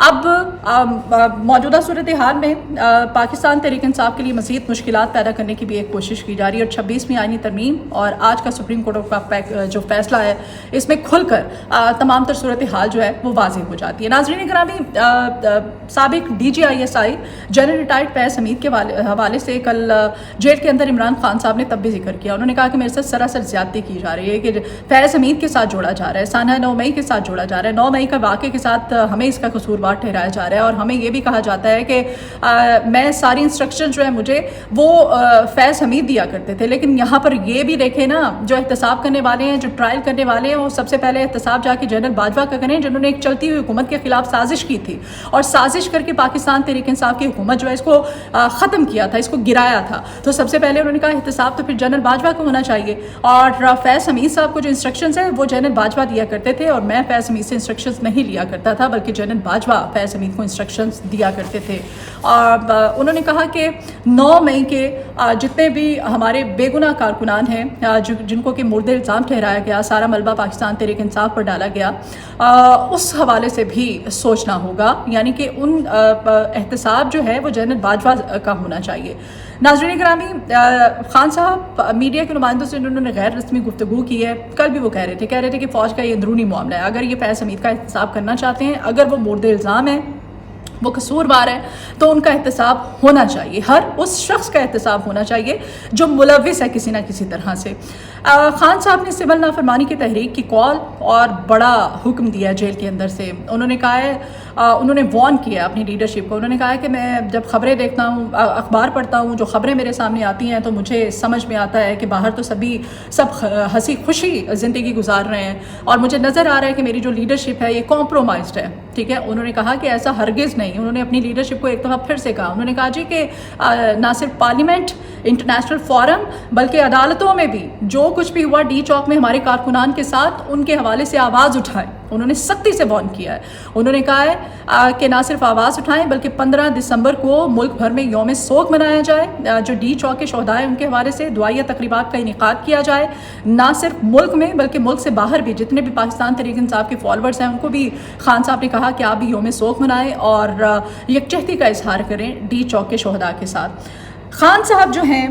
اب موجودہ صورتحال میں پاکستان تحریک انصاف کے لیے مزید مشکلات پیدا کرنے کی بھی ایک کوشش کی جا رہی ہے، اور 26ویں آئینی ترمیم اور آج کا سپریم کورٹ کا جو فیصلہ ہے اس میں کھل کر تمام تر صورتحال جو ہے وہ واضح ہو جاتی ہے۔ ناظرین گرامی، سابق DGISI جنرل ریٹائرڈ فیض حمید کے حوالے سے کل جیل کے اندر عمران خان صاحب نے تب بھی ذکر کیا۔ انہوں نے کہا کہ میرے ساتھ سراسر زیادتی کی جا رہی ہے، کہ فیض حمید کے ساتھ جوڑا جا رہا ہے، سانحہ 9 مئی کے ساتھ جوڑا جا رہا ہے، 9 مئی کا واقعے کے ساتھ ہمیں اس کا قصوروار ٹھہرایا جا رہا ہے، اور ہمیں یہ بھی کہا جاتا ہے کہ میں ساری انسٹرکشن جو ہے مجھے وہ فیض حمید دیا کرتے تھے۔ لیکن یہاں پر یہ بھی دیکھیں نا، جو احتساب کرنے والے ہیں، جو ٹرائل کرنے والے ہیں، وہ سب سے پہلے احتساب جا کے جنرل باجوہ کا کریں، جنہوں نے ایک چلتی ہوئی حکومت کے خلاف سازش کی تھی، اور سازش کر کے پاکستان تحریک انصاف کی حکومت جو ہے اس کو ختم کیا تھا، اس کو گرایا تھا۔ تو سب سے پہلے انہوں نے کہا احتساب تو پھر جنرل باجوہ کو ہونا چاہیے، اور فیض حمید صاحب کو جو انسٹرکشنز ہیں وہ جنرل باجوہ دیا کرتے تھے، اور میں فیض حمید سے انسٹرکشنز نہیں لیا کرتا تھا، بلکہ جنرل باجوہ فیض حمید کو انسٹرکشنز دیا کرتے تھے۔ اور انہوں نے کہا کہ 9 مئی کے جتنے بھی ہمارے بے گناہ کارکنان ہیں جن کو کہ مورد الزام ٹھہرایا گیا، سارا ملبہ پاکستان تحریک انصاف پر ڈالا گیا، اس حوالے سے بھی سوچنا ہوگا، یعنی کہ ان احتساب جو ہے وہ جنرل باجوہ کا ہونا چاہیے۔ ناظرین گرامی، خان صاحب میڈیا کے نمائندوں سے انہوں نے غیر رسمی گفتگو کی ہے۔ کل بھی وہ کہہ رہے تھے کہ فوج کا یہ اندرونی معاملہ ہے، اگر یہ فیض حمید کا احتساب کرنا چاہتے ہیں، اگر وہ مورد الزام ہے، وہ قصوروار ہے، تو ان کا احتساب ہونا چاہیے، ہر اس شخص کا احتساب ہونا چاہیے جو ملوث ہے کسی نہ کسی طرح سے۔ خان صاحب نے سول نافرمانی کی تحریک کی کال اور بڑا حکم دیا جیل کے اندر سے۔ انہوں نے کہا ہے، انہوں نے وارن کیا اپنی لیڈرشپ کو، انہوں نے کہا ہے کہ میں جب خبریں دیکھتا ہوں، اخبار پڑھتا ہوں، جو خبریں میرے سامنے آتی ہیں تو مجھے سمجھ میں آتا ہے کہ باہر تو سب ہنسی خوشی زندگی گزار رہے ہیں، اور مجھے نظر آ رہا ہے کہ میری جو لیڈرشپ ہے یہ کمپرومائزڈ ہے، ٹھیک ہے۔ انہوں نے کہا کہ ایسا ہرگز نہیں، انہوں نے اپنی لیڈرشپ کو ایک دفعہ پھر سے کہا، انہوں نے کہا جی کہ نہ صرف پارلیمنٹ، انٹرنیشنل فورم، بلکہ عدالتوں میں بھی جو کچھ بھی ہوا ڈی چوک میں ہمارے کارکنان کے ساتھ، ان کے حوالے سے آواز اٹھائیں۔ انہوں نے سختی سے وارن کیا ہے، انہوں نے کہا ہے کہ نہ صرف آواز اٹھائیں بلکہ 15 دسمبر کو ملک بھر میں یوم سوگ منایا جائے، جو ڈی چوک کے شہداء ہیں ان کے حوالے سے دعائیہ تقریبات کا انعقاد کیا جائے، نہ صرف ملک میں بلکہ ملک سے باہر بھی جتنے بھی پاکستان تحریک انصاف کے فالوورز ہیں ان کو بھی خان صاحب نے کہا کہ آپ بھی یوم سوگ منائیں اور یکجہتی کا اظہار کریں ڈی چوک کے شہداء کے ساتھ۔ خان صاحب جو ہیں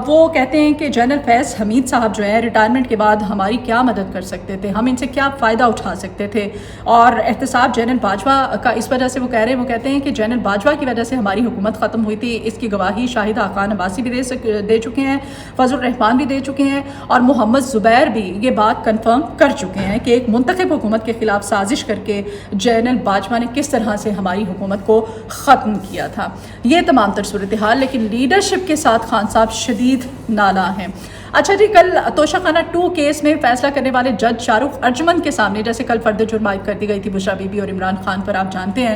وہ کہتے ہیں کہ جنرل فیض حمید صاحب جو ہیں ریٹائرمنٹ کے بعد ہماری کیا مدد کر سکتے تھے، ہم ان سے کیا فائدہ اٹھا سکتے تھے، اور احتساب جنرل باجوہ کا اس وجہ سے وہ کہتے ہیں کہ جنرل باجوہ کی وجہ سے ہماری حکومت ختم ہوئی تھی، اس کی گواہی شاہد خان عباسی بھی دے چکے ہیں، فضل الرحمان بھی دے چکے ہیں، اور محمد زبیر بھی یہ بات کنفرم کر چکے ہیں کہ ایک منتخب حکومت کے خلاف سازش کر کے جنرل باجوہ نے کس طرح سے ہماری حکومت کو ختم کیا تھا۔ یہ تمام تر صورتحال، لیکن لیڈرشپ کے ساتھ خان صاحب شدید نالاں ہیں۔ اچھا جی، کل توشہ خانہ 2 کیس میں فیصلہ کرنے والے جج شاہ رخ ارجمن کے سامنے، جیسے کل فرد جرم عائد کر دی گئی تھی بشرا بی بی اور عمران خان پر، آپ جانتے ہیں،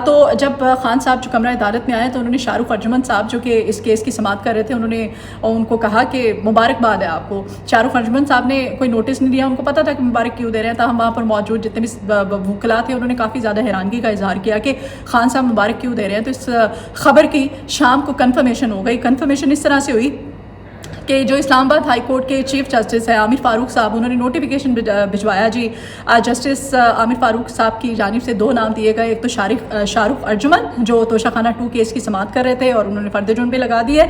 تو جب خان صاحب جو کمرہ عدالت میں آئے تو انہوں نے شاہ رخ ارجمن صاحب جو کہ اس کیس کی سماعت کر رہے تھے، انہوں نے ان کو کہا کہ مبارکباد ہے آپ کو۔ شاہ رخ ارجمن صاحب نے کوئی نوٹس نہیں دیا، ان کو پتا تھا کہ مبارک کیوں دے رہے ہیں، تاہم وہاں پر موجود جتنے بھی وکلاء تھے انہوں نے کافی زیادہ حیرانگی کا اظہار کیا کہ خان صاحب مبارک کیوں دے رہے ہیں۔ تو اس خبر کی شام کو کنفرمیشن ہو گئی۔ کنفرمیشن اس طرح سے ہوئی کہ جو اسلام آباد ہائی کورٹ کے چیف جسٹس ہیں عامر فاروق صاحب، انہوں نے نوٹیفیکیشن بھجوایا جی، جسٹس عامر فاروق صاحب کی جانب سے 2 نام دیے گئے، ایک تو شاہ رخ ارجمن جو توشہ خانہ 2 کیس کی سماعت کر رہے تھے اور انہوں نے فرد جرم پہ لگا دیے،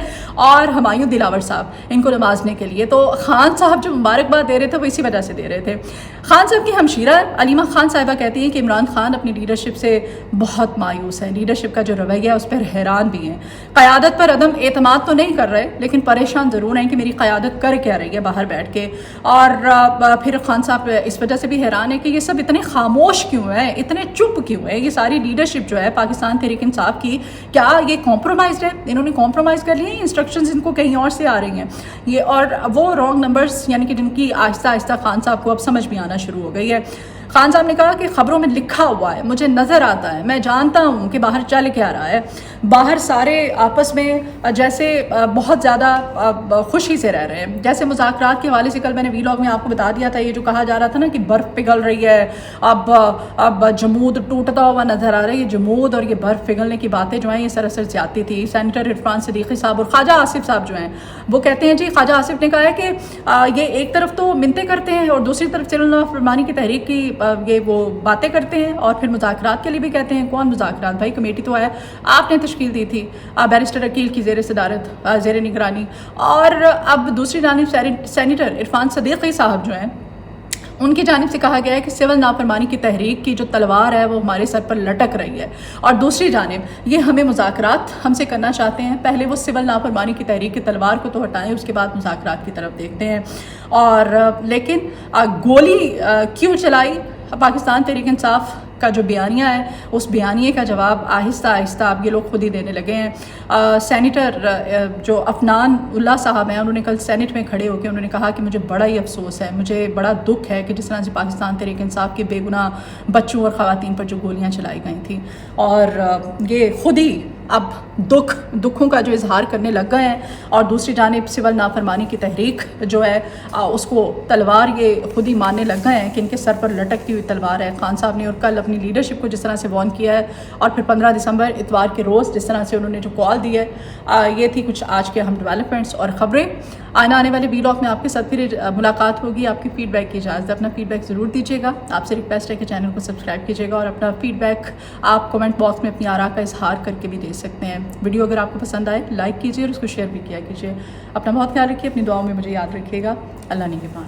اور ہمایوں دلاور صاحب ان کو نوازنے کے لیے۔ تو خان صاحب جو مبارکباد دے رہے تھے وہ اسی وجہ سے دے رہے تھے۔ خان صاحب کی ہمشیرہ علیمہ خان صاحبہ کہتی ہیں کہ عمران خان اپنی لیڈرشپ سے بہت مایوس ہیں، لیڈرشپ کا جو رویہ ہے اس پر حیران بھی ہیں، قیادت پر عدم اعتماد تو نہیں کر رہے لیکن پریشان ضرور ہیں کہ میری قیادت کر کیا رہی ہے باہر بیٹھ کے۔ اور پھر خان صاحب اس وجہ سے بھی حیران ہے کہ یہ سب اتنے خاموش کیوں ہیں، اتنے چپ کیوں ہیں، یہ ساری لیڈرشپ جو ہے پاکستان تحریک انصاف کی، کیا یہ کمپرومائزڈ ہے، انہوں نے کمپرومائز کر لیے، انسٹرکشنز ان کو کہیں اور سے آ رہی ہیں یہ، اور وہ رانگ نمبرز یعنی کہ جن کی آہستہ آہستہ خان صاحب کو اب سمجھ میں آنا شروع ہو گئی ہے۔ خان صاحب نے کہا کہ خبروں میں لکھا ہوا ہے، مجھے نظر آتا ہے، میں جانتا ہوں کہ باہر چل کیا رہا ہے، باہر سارے آپس میں جیسے بہت زیادہ خوشی سے رہ رہے ہیں. جیسے مذاکرات کے حوالے سے کل میں نے ویلاگ میں آپ کو بتا دیا تھا، یہ جو کہا جا رہا تھا نا کہ برف پگھل رہی ہے، اب جمود ٹوٹتا ہوا نظر آ رہا ہے. یہ جمود اور یہ برف پگھلنے کی باتیں جو ہیں یہ سراسر زیادتی تھی. سینیٹر عرفان صدیقی صاحب اور خواجہ آصف صاحب جو ہیں وہ کہتے ہیں جی، خواجہ آصف نے کہا ہے کہ یہ ایک طرف تو منتیں کرتے ہیں اور دوسری طرف سول نافرمانی کی تحریک کی یہ وہ باتیں کرتے ہیں اور پھر مذاکرات کے لیے بھی کہتے ہیں. کون مذاکرات بھائی؟ کمیٹی تو ہے آپ نے تشکیل دی تھی بیرسٹر عقیل کی زیر صدارت، زیر نگرانی. اور اب دوسری جانب سینیٹر عرفان صدیقی صاحب جو ہیں ان کی جانب سے کہا گیا ہے کہ سول نافرمانی کی تحریک کی جو تلوار ہے وہ ہمارے سر پر لٹک رہی ہے، اور دوسری جانب یہ ہمیں مذاکرات ہم سے کرنا چاہتے ہیں. پہلے وہ سول نافرمانی کی تحریک کی تلوار کو تو ہٹائیں، اس کے بعد مذاکرات کی طرف دیکھتے ہیں. اور لیکن گولی کیوں چلائی؟ پاکستان تحریک انصاف کا جو بیانیہ ہے اس بیانیے کا جواب آہستہ آہستہ اب یہ لوگ خود ہی دینے لگے ہیں. سینیٹر جو افنان اللہ صاحب ہیں انہوں نے کل سینٹ میں کھڑے ہو کے انہوں نے کہا کہ مجھے بڑا ہی افسوس ہے، مجھے بڑا دکھ ہے کہ جس طرح سے پاکستان تحریک انصاف کے بے گناہ بچوں اور خواتین پر جو گولیاں چلائی گئی تھیں، اور یہ خود ہی اب دکھوں کا جو اظہار کرنے لگ گئے ہیں. اور دوسری جانب سول نافرمانی کی تحریک جو ہے اس کو تلوار یہ خود ہی ماننے لگ گئے ہیں کہ ان کے سر پر لٹکتی ہوئی تلوار ہے. خان صاحب نے اور کل اپنی لیڈرشپ کو جس طرح سے وارن کیا ہے، اور پھر 15 دسمبر اتوار کے روز جس طرح سے انہوں نے جو کال دی ہے، یہ تھی کچھ آج کے اہم ڈیولپمنٹس اور خبریں. آنے والے ویلاگ میں آپ کے ساتھ پھر ملاقات ہوگی. آپ کی فیڈ بیک کی اجازت ہے، اپنا فیڈ بیک ضرور دیجیے گا. آپ سے ریکویسٹ ہے کہ چینل کو سبسکرائب کیجیے گا، اور اپنا فیڈ بیک آپ کمنٹ باکس میں اپنی آراء کا اظہار کر کے بھی دے سکتے ہیں. ویڈیو اگر آپ کو پسند آئے لائک کیجیے اور اس کو شیئر بھی کیا کیجیے. اپنا بہت خیال رکھیے، اپنی دعاؤں میں مجھے یاد رکھیے گا. اللہ نگہبان.